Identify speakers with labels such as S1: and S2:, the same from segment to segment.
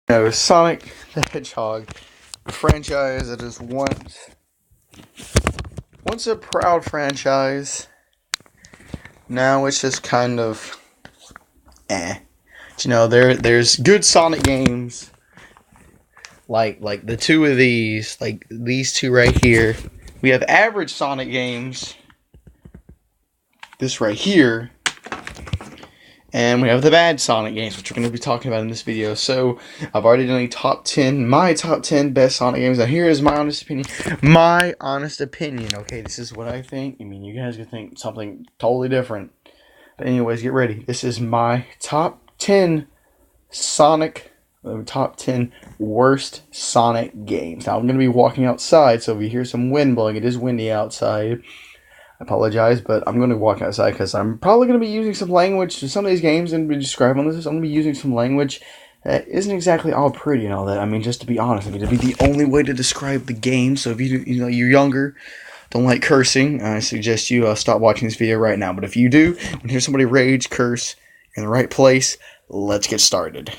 S1: No, Sonic the Hedgehog, a franchise that is once a proud franchise. Now it's just kind of But, there's good Sonic games, like the two of these, like these two right here. We have average Sonic games, this right here. And we have the bad Sonic games, which we're going to be talking about in this video. So, I've already done my top 10 best Sonic games. Now, here is my honest opinion. My honest opinion, okay? This is what I think. I mean, you guys could think something totally different. But anyways, get ready. This is my top 10 top 10 worst Sonic games. Now, I'm going to be walking outside, so if you hear some wind blowing, it is windy outside. I apologize, but I'm going to walk outside because I'm probably going to be using some language. Some of these games and be describing this. I'm going to be using some language that isn't exactly all pretty and all that. I mean, just to be honest, it'd be the only way to describe the game. So if you're younger, don't like cursing, I suggest you stop watching this video right now. But if you do, when you hear somebody rage, curse, you're in the right place. Let's get started.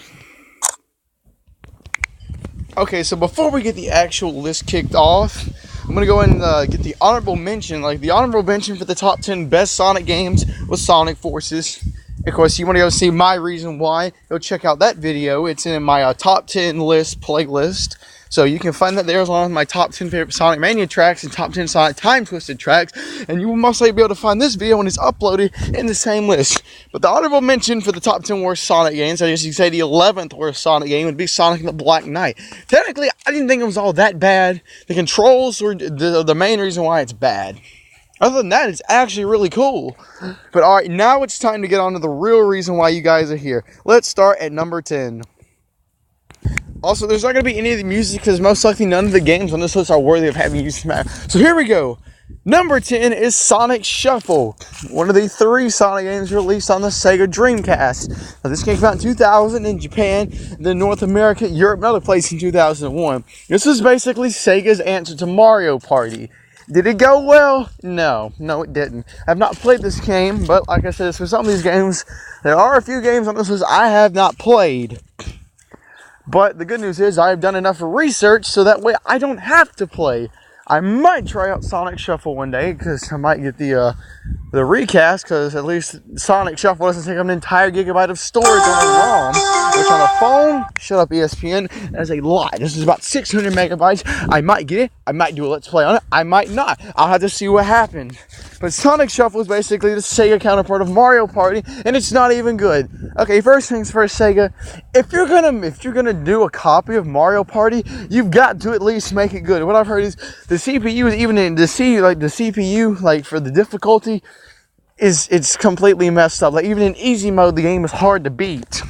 S1: Okay, so before we get the actual list kicked off, I'm going to go and get the honorable mention. Like, the honorable mention for the top 10 best Sonic games was Sonic Forces. Of course, you want to go see my reason why, go check out that video. It's in my top 10 list playlist. So you can find that there along with my top 10 favorite Sonic Mania tracks and top 10 Sonic Time Twisted tracks. And you will most likely be able to find this video when it's uploaded in the same list. But the honorable mention for the top 10 worst Sonic games, I guess you could say the 11th worst Sonic game, would be Sonic the Black Knight. Technically, I didn't think it was all that bad. The controls were the main reason why it's bad. Other than that, it's actually really cool. But alright, now it's time to get on to the real reason why you guys are here. Let's start at number 10. Also, there's not going to be any of the music because most likely none of the games on this list are worthy of having music. So here we go. Number 10 is Sonic Shuffle, one of the 3 Sonic games released on the Sega Dreamcast. Now, this game came out in 2000 in Japan, then North America, Europe, and other places in 2001. This was basically Sega's answer to Mario Party. Did it go well? No, it didn't. I've not played this game, but like I said, for some of these games, there are a few games on this list I have not played. But the good news is I've done enough research so that way I don't have to play. I might try out Sonic Shuffle one day because I might get the recast, because at least Sonic Shuffle doesn't take up an entire gigabyte of storage on a ROM, which on a phone, shut up ESPN, that's a lot. This is about 600 megabytes. I might get it. I might do a Let's Play on it. I might not. I'll have to see what happens. But Sonic Shuffle is basically the Sega counterpart of Mario Party, and it's not even good. Okay, first things first, Sega. If you're gonna do a copy of Mario Party, you've got to at least make it good. What I've heard is the CPU is even in the CPU, like for the difficulty, it's completely messed up. Like even in easy mode, the game is hard to beat.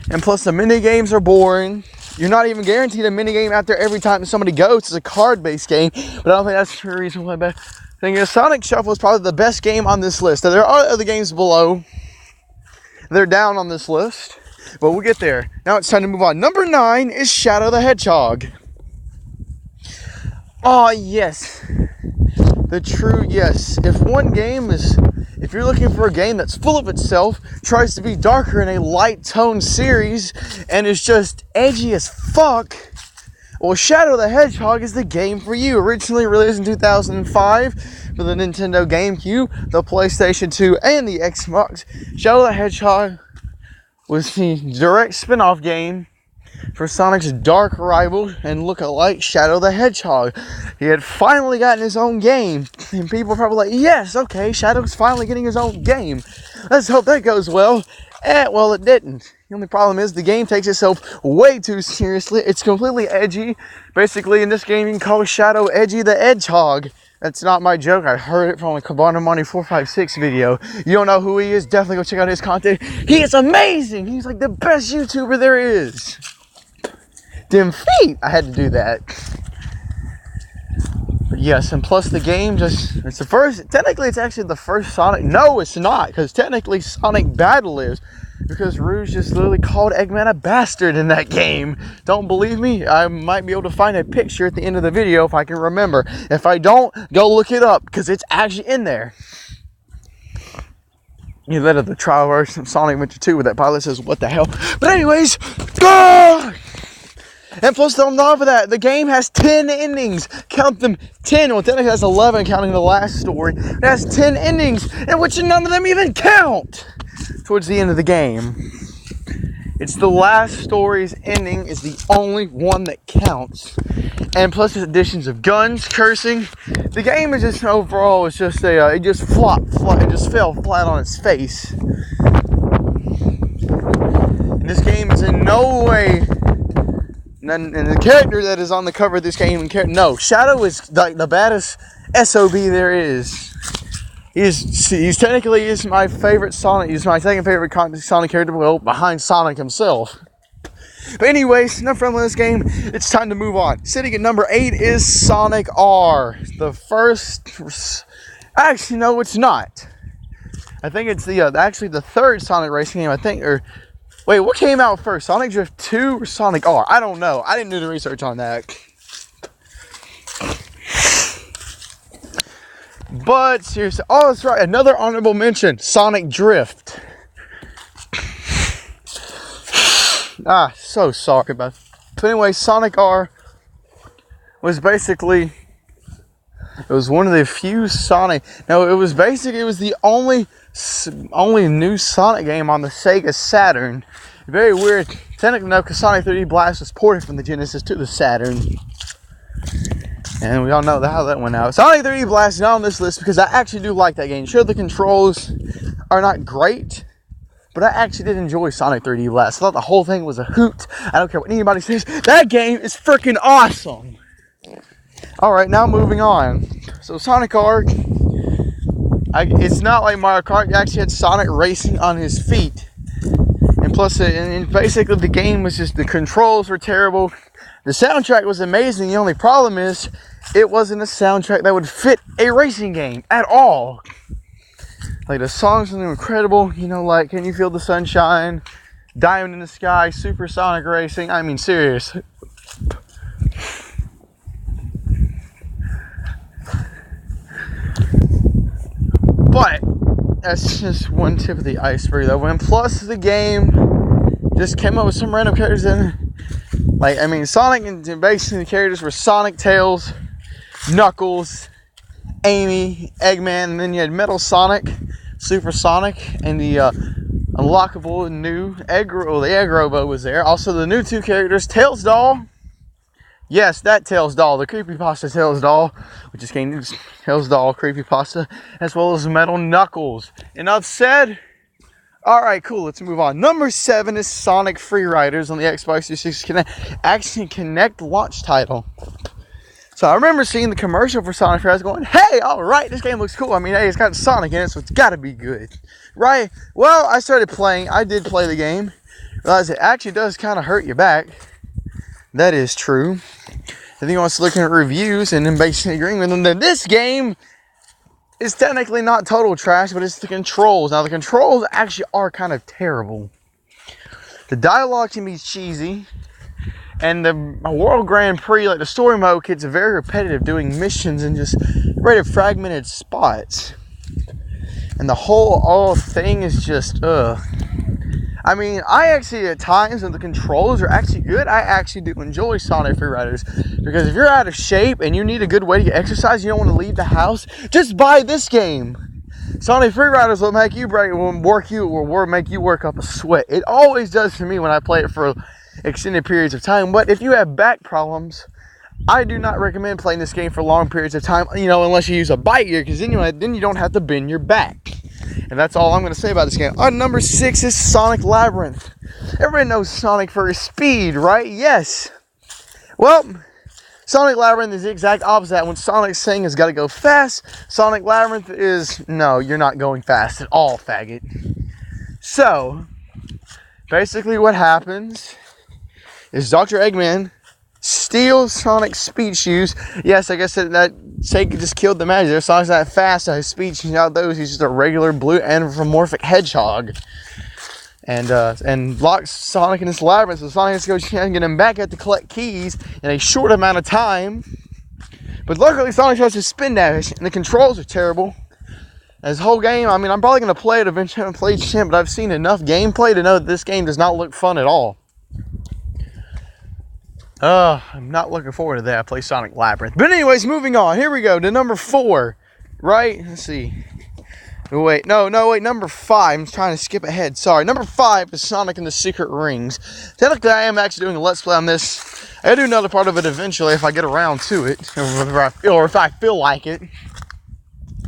S1: And plus, the mini games are boring. You're not even guaranteed a mini game out there every time somebody goes. It's a card-based game, but I don't think that's the reason why. The thing is, Sonic Shuffle is probably the best game on this list. Now, there are other games below. They're down on this list, but we'll get there. Now it's time to move on. Number 9 is Shadow the Hedgehog. Oh, yes. The true yes. If you're looking for a game that's full of itself, tries to be darker in a light tone series, and is just edgy as fuck, well, Shadow the Hedgehog is the game for you. Originally released in 2005 for the Nintendo GameCube, the PlayStation 2, and the Xbox, Shadow the Hedgehog was the direct spin-off game for Sonic's dark rival and look-alike, Shadow the Hedgehog. He had finally gotten his own game, and people were probably like, yes, okay, Shadow's finally getting his own game. Let's hope that goes well. Well, it didn't. The only problem is the game takes itself way too seriously. It's completely edgy. Basically, in this game, you can call Shadow Edgy the Hedgehog. That's not my joke. I heard it from a Cabana Money 456 video. You don't know who he is? Definitely go check out his content. He is amazing. He's like the best YouTuber there is. Dim feet. I had to do that. But yes, and plus the game it's the first, technically it's actually the first Sonic. No, it's not, because technically Sonic Battle is. Because Rouge just literally called Eggman a bastard in that game. Don't believe me? I might be able to find a picture at the end of the video if I can remember. If I don't, go look it up, because it's actually in there. that of the trial version of Sonic Adventure 2 where that pilot says, "What the hell?" But anyways, ah! And plus on top of that, the game has 10 endings. Count them, 10. Well, technically it has 11 counting the last story. It has 10 endings, in which none of them even count towards the end of the game. It's the last story's ending is the only one that counts. And plus the additions of guns, cursing. The game is just overall, it's just it just it just fell flat on its face. And this game is in no way, and the character that is on the cover of this game, no, Shadow is like the baddest SOB there is. He's technically is my favorite Sonic. He's my second favorite Sonic character, well, behind Sonic himself. But anyways, enough from this game. It's time to move on. Sitting at number 8 is Sonic R. The first... Actually, no, it's not. I think it's the actually the third Sonic racing game, I think. Or wait, what came out first? Sonic Drift 2 or Sonic R? I don't know. I didn't do the research on that. But seriously, oh, that's right. Another honorable mention, Sonic Drift. So sorry about it. But anyway, Sonic R was basically, it was one of the few Sonic, no, it was the only new Sonic game on the Sega Saturn. Very weird. Technically, no, because Sonic 3D Blast was ported from the Genesis to the Saturn. And we all know how that went out. Sonic 3D Blast is not on this list because I actually do like that game. Sure, the controls are not great, but I actually did enjoy Sonic 3D Blast. I thought the whole thing was a hoot. I don't care what anybody says. That game is freaking awesome. Alright, now moving on. So Sonic R, it's not like Mario Kart. You actually had Sonic racing on his feet. And plus, and basically the game was just, the controls were terrible. The soundtrack was amazing. The only problem is, it wasn't a soundtrack that would fit a racing game at all. Like, the songs were incredible, you know, like Can You Feel the Sunshine, Diamond in the Sky, Supersonic Racing. I mean, serious. But that's just one tip of the iceberg though. And plus the game just came up with some random characters in, like, I mean, Sonic, and basically the characters were Sonic, Tails, Knuckles, Amy, Eggman, and then you had Metal Sonic, Super Sonic, and the unlockable new the Egg Robo was there. Also the new 2 characters, Tails Doll. Yes, that Tails Doll, the creepypasta Tails Doll, which just came to Tails Doll creepypasta, as well as Metal Knuckles. Enough said. Alright, cool, let's move on. Number 7 is Sonic Freeriders on the Xbox 360 Kinect. Action Kinect launch title. So I remember seeing the commercial for Sonic Freeriders going, hey, alright, this game looks cool. I mean, hey, it's got Sonic in it, so it's gotta be good. Right? Well, I started playing. I did play the game. Realized it actually does kind of hurt your back. That is true. I think I was looking at reviews and then basically agreeing with them that this game is technically not total trash, but it's the controls. Now, the controls actually are kind of terrible. The dialogue can be cheesy. And the World Grand Prix, like the story mode, gets very repetitive, doing missions in just very fragmented spots. And the whole thing is just, I mean, I actually, at times, when the controls are actually good, I actually do enjoy Sonic Freeriders. Because if you're out of shape and you need a good way to get exercise, you don't want to leave the house, just buy this game. Sonic Freeriders will make you make you work up a sweat. It always does for me when I play it for extended periods of time. But if you have back problems, I do not recommend playing this game for long periods of time, you know, unless you use a bite gear, because then you don't have to bend your back. And that's all I'm going to say about this game. On number 6 is Sonic Labyrinth. Everybody knows Sonic for his speed, right? Yes. Well, Sonic Labyrinth is the exact opposite. When Sonic's saying has got to go fast, Sonic Labyrinth is, no, you're not going fast at all, faggot. So, basically what happens is Dr. Eggman steals Sonic's speed shoes. Yes, I guess that Sega just killed the magic. If Sonic's not fast, his speed shoes out those, he's just a regular blue anthropomorphic hedgehog. And locks Sonic in this labyrinth, so Sonic has to go try and get him back at to collect keys in a short amount of time. But luckily, Sonic has his spin dash, and the controls are terrible. This whole game, I mean, I'm probably going to play it eventually. I haven't played shit, but I've seen enough gameplay to know that this game does not look fun at all. I'm not looking forward to that. I play Sonic Labyrinth. But anyways, moving on. Here we go to number 4, right? Let's see. Wait, no, wait, number 5. I'm trying to skip ahead. Sorry. Number 5 is Sonic and the Secret Rings. Technically, I am actually doing a Let's Play on this. I'll do another part of it eventually if I get around to it. Or if I feel like it.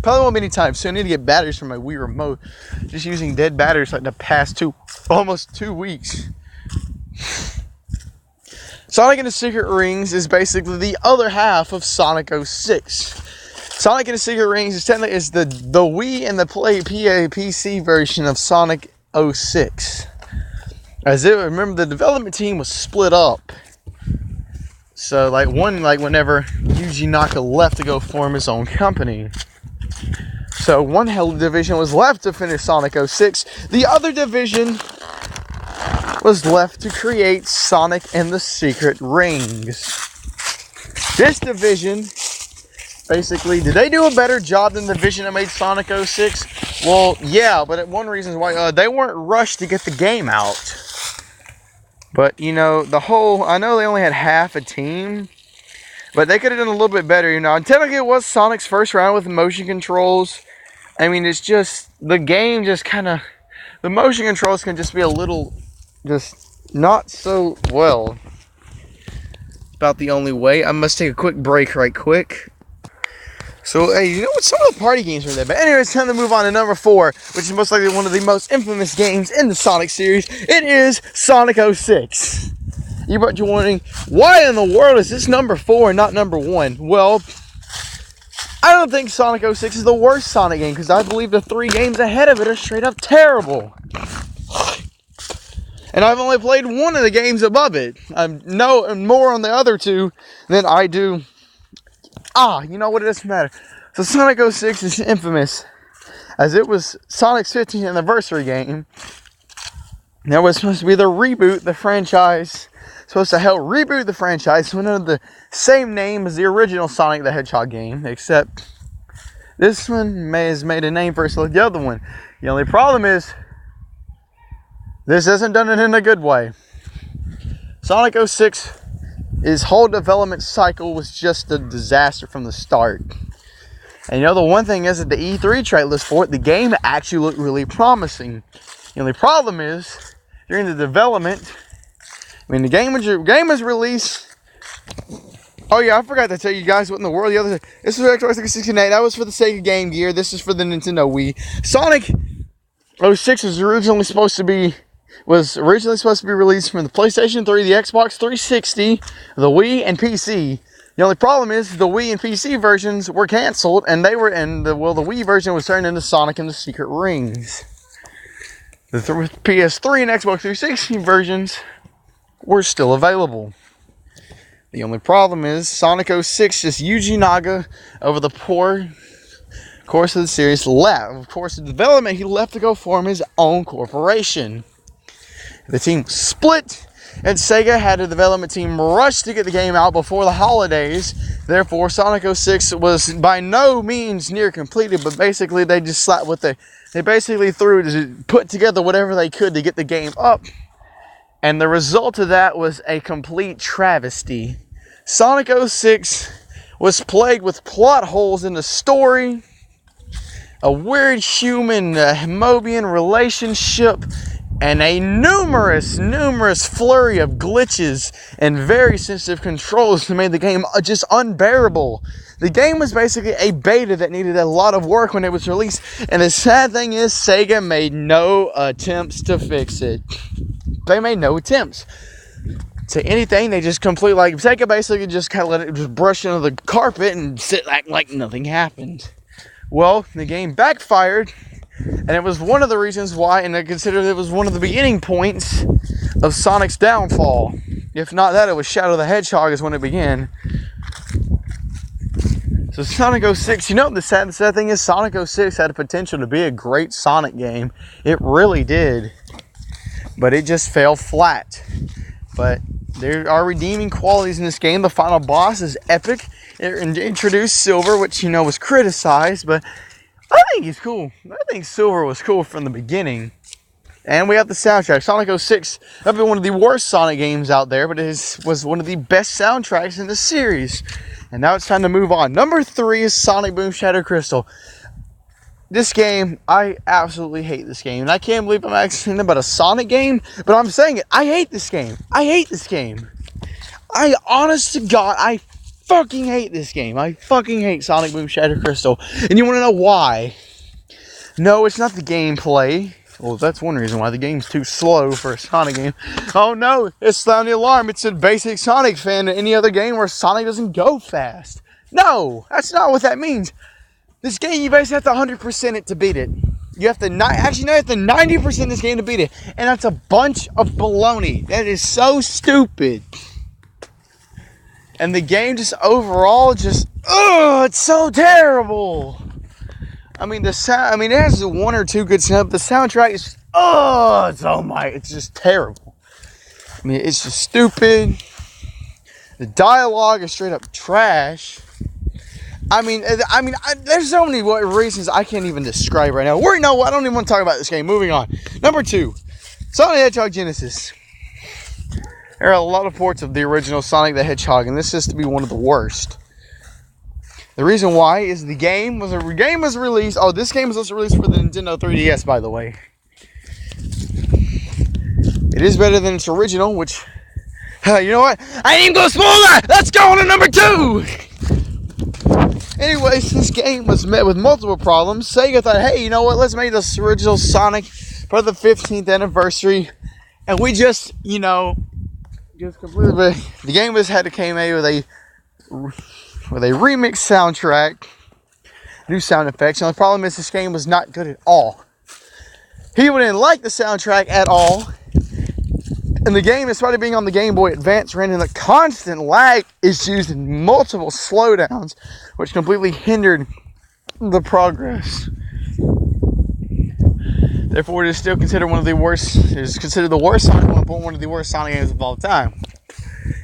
S1: Probably won't be anytime soon. I need to get batteries for my Wii remote. Just using dead batteries like the past almost 2 weeks. Sonic and the Secret Rings is basically the other half of Sonic 06. Sonic and the Secret Rings is technically the Wii and the PC version of Sonic 06. Remember the development team was split up. So whenever Yuji Naka left to go form his own company. So one division was left to finish Sonic 06. The other division was left to create Sonic and the Secret Rings. This division, basically, did they do a better job than the division that made Sonic 06? Well, yeah, but one reason why they weren't rushed to get the game out. But, you know, I know they only had half a team, but they could have done a little bit better, you know. And technically, it was Sonic's first round with motion controls. I mean, it's just, the game just kind of, the motion controls can just be a little, just not so well. About the only way. I must take a quick break right quick. So, hey, you know what? Some of the party games are there. But anyway, it's time to move on to number 4, which is most likely one of the most infamous games in the Sonic series. It is Sonic 06. You're wondering, why in the world is this number 4 and not number 1? Well, I don't think Sonic 06 is the worst Sonic game, because I believe the 3 games ahead of it are straight up terrible. And I've only played one of the games above it. I know more on the other 2 than I do. You know what? It doesn't matter. So Sonic 06 is infamous, as it was Sonic's 15th anniversary game. That was supposed to be the franchise. Supposed to help reboot the franchise under the same name as the original Sonic the Hedgehog game, except this one has made a name for itself like the other one. The only problem is, this hasn't done it in a good way. Sonic 06, his whole development cycle was just a disaster from the start. And you know, the one thing is that the E3 trailers for it, the game actually looked really promising. The only problem is, during the development, the game was released. Oh yeah, I forgot to tell you guys what in the world the other. This was Xbox 368. That was for the Sega Game Gear. This is for the Nintendo Wii. Sonic 06 was originally supposed to be released from the PlayStation 3, the Xbox 360, the Wii, and PC. The only problem is the Wii and PC versions were canceled, and the Wii version was turned into Sonic and the Secret Rings. The PS3 and Xbox 360 versions were still available. The only problem is Sonic 06, just Yuji Naka, over the poor course of the series, left. Of course, the development, he left to go form his own corporation. The team split, and Sega had a development team rush to get the game out before the holidays. Therefore, Sonic 06 was by no means near completed, but basically they just put together whatever they could to get the game up. And the result of that was a complete travesty. Sonic 06 was plagued with plot holes in the story, a weird human Mobian relationship, and a numerous flurry of glitches and very sensitive controls that made the game just unbearable. The game was basically a beta that needed a lot of work when it was released, and the sad thing is Sega made no attempts to fix it. They made no attempts to anything. They just Sega basically just kind of let it just brush under the carpet and act like nothing happened. Well, the game backfired, and it was one of the reasons why, and I consider it was one of the beginning points of Sonic's downfall. If not that, it was Shadow the Hedgehog is when it began. So Sonic 06, you know what the sad thing is? Sonic 06 had the potential to be a great Sonic game. It really did. But it just fell flat. But there are redeeming qualities in this game. The final boss is epic. It introduced Silver, which, you know, was criticized. But I think he's cool. I think Silver was cool from the beginning. And we have the soundtrack. Sonic 06, that'd be one of the worst Sonic games out there, but it was one of the best soundtracks in the series. And now it's time to move on. Number 3 is Sonic Boom Shadow Crystal. This game, I absolutely hate this game. And I can't believe I'm asking about a Sonic game, but I'm saying it. I hate this game. I hate this game. Honest to God, I fucking hate this game. I fucking hate Sonic Boom Shadow Crystal. And you want to know why? No, it's not the gameplay. Well, that's one reason why the game's too slow for a Sonic game. Oh no, it's sound the alarm. It's a basic Sonic fan in any other game where Sonic doesn't go fast. No, that's not what that means. This game, you basically have to 100% it to beat it. You have to, you have to 90% this game to beat it. And that's a bunch of baloney. That is so stupid. And the game just overall it's so terrible. I mean, it has 1 or 2 good sounds. The soundtrack is, it's just terrible. I mean, it's just stupid. The dialogue is straight up trash. There's so many reasons I can't even describe right now. I don't even want to talk about this game. Moving on. Number 2, Sonic the Hedgehog Genesis. There are a lot of ports of the original Sonic the Hedgehog, and this is to be one of the worst. The reason why is the game was released. Oh, this game was also released for the Nintendo 3DS, by the way. It is better than its original, which, you know what? I ain't even gonna spoil that. Let's go on to number 2. Anyways, this game was met with multiple problems. Sega thought, hey, you know what? Let's make this original Sonic for the 15th anniversary, and we just completely. The game came out with a remix soundtrack, new sound effects. And the problem is this game was not good at all. People didn't like the soundtrack at all. And the game, despite it being on the Game Boy Advance, ran into constant lag issues and multiple slowdowns, which completely hindered the progress. Therefore, it is still considered one of the worst. It is considered the worst Sonic 1.1, one of the worst Sonic games of all time.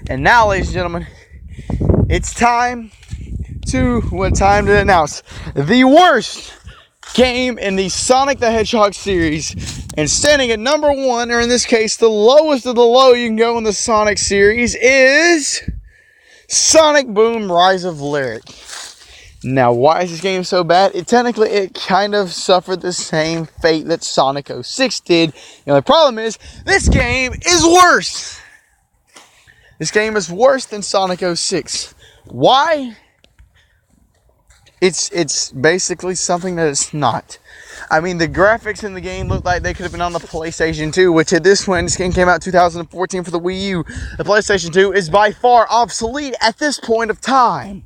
S1: And now, ladies and gentlemen, it's time to announce the worst game in the Sonic the Hedgehog series. And standing at number 1, or in this case, the lowest of the low you can go in the Sonic series, is Sonic Boom Rise of Lyric. Now, why is this game so bad? It kind of suffered the same fate that Sonic 06 did. The only problem is, this game is worse. This game is worse than Sonic 06. Why? It's basically something that it's not. I mean, the graphics in the game look like they could have been on the PlayStation 2, which at this game came out in 2014 for the Wii U. The PlayStation 2 is by far obsolete at this point of time.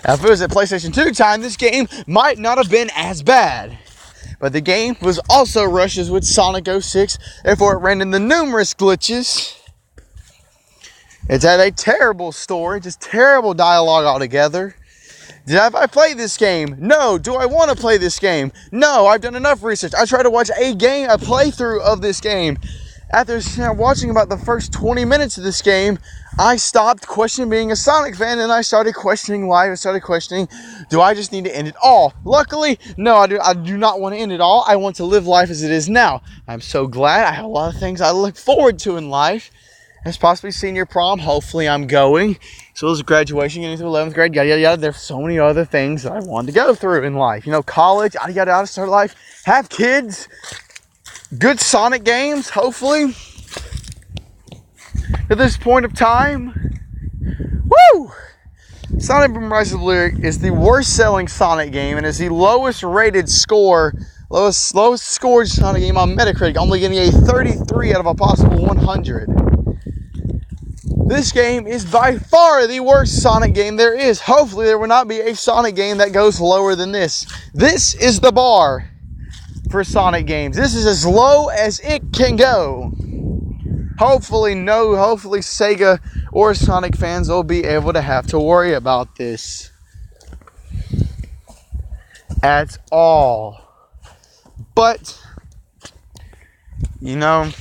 S1: Now, if it was at PlayStation 2 time, this game might not have been as bad. But the game was also rushes with Sonic 06, therefore it ran into numerous glitches. It's had a terrible story, just terrible dialogue altogether. Have I played this game? No. Do I want to play this game? No. I've done enough research. I tried to watch a playthrough of this game. After watching about the first 20 minutes of this game, I stopped questioning being a Sonic fan, and I started questioning life. I started questioning, do I just need to end it all? Luckily, no, I do not want to end it all. I want to live life as it is now. I'm so glad. I have a lot of things I look forward to in life. As possibly senior prom, hopefully I'm going. So as graduation, getting to 11th grade, yada, yada, yada. There's so many other things that I wanted to go through in life. College, yada, yada, yada, start life, have kids, good Sonic games, hopefully. At this point of time, woo! Sonic Boom Rise of Lyric is the worst selling Sonic game and is the lowest scored Sonic game on Metacritic, only getting a 33 out of a possible 100. This game is by far the worst Sonic game there is. Hopefully there will not be a Sonic game that goes lower than this. This is the bar for Sonic games. This is as low as it can go. Hopefully Sega or Sonic fans will be able to have to worry about this at all. But, we'll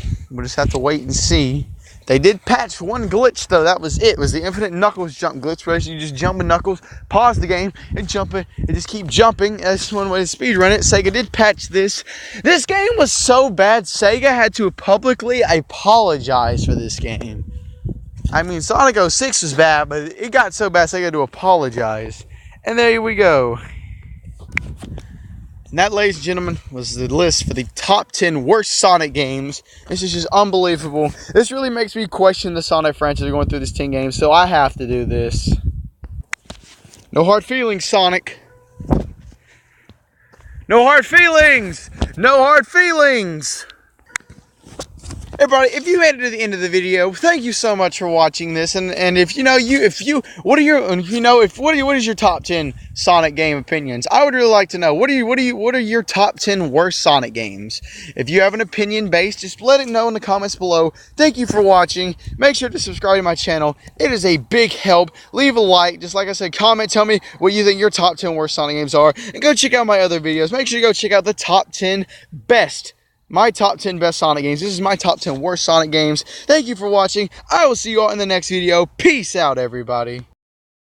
S1: just have to wait and see. They did patch one glitch though. That was it. It was the infinite Knuckles jump glitch, where you just jump with Knuckles, pause the game, and jump it, and just keep jumping. That's one way to speedrun it. Sega did patch this. This game was so bad, Sega had to publicly apologize for this game. I mean, Sonic 06 was bad, but it got so bad, Sega had to apologize. And there we go. And that, ladies and gentlemen, was the list for the top 10 worst Sonic games. This is just unbelievable. This really makes me question the Sonic franchise going through this 10 games, so I have to do this. No hard feelings, Sonic. No hard feelings! No hard feelings! Everybody, if you made it to the end of the video, thank you so much for watching this. And if what is your top 10 Sonic game opinions? I would really like to know. What are your top 10 worst Sonic games? If you have an opinion based, just let it know in the comments below. Thank you for watching. Make sure to subscribe to my channel. It is a big help. Leave a like. Just like I said, comment. Tell me what you think your top 10 worst Sonic games are. And go check out my other videos. Make sure you go check out the top 10 best. My top 10 best Sonic games. This is my top 10 worst Sonic games. Thank you for watching. I will see you all in the next video. Peace out, everybody.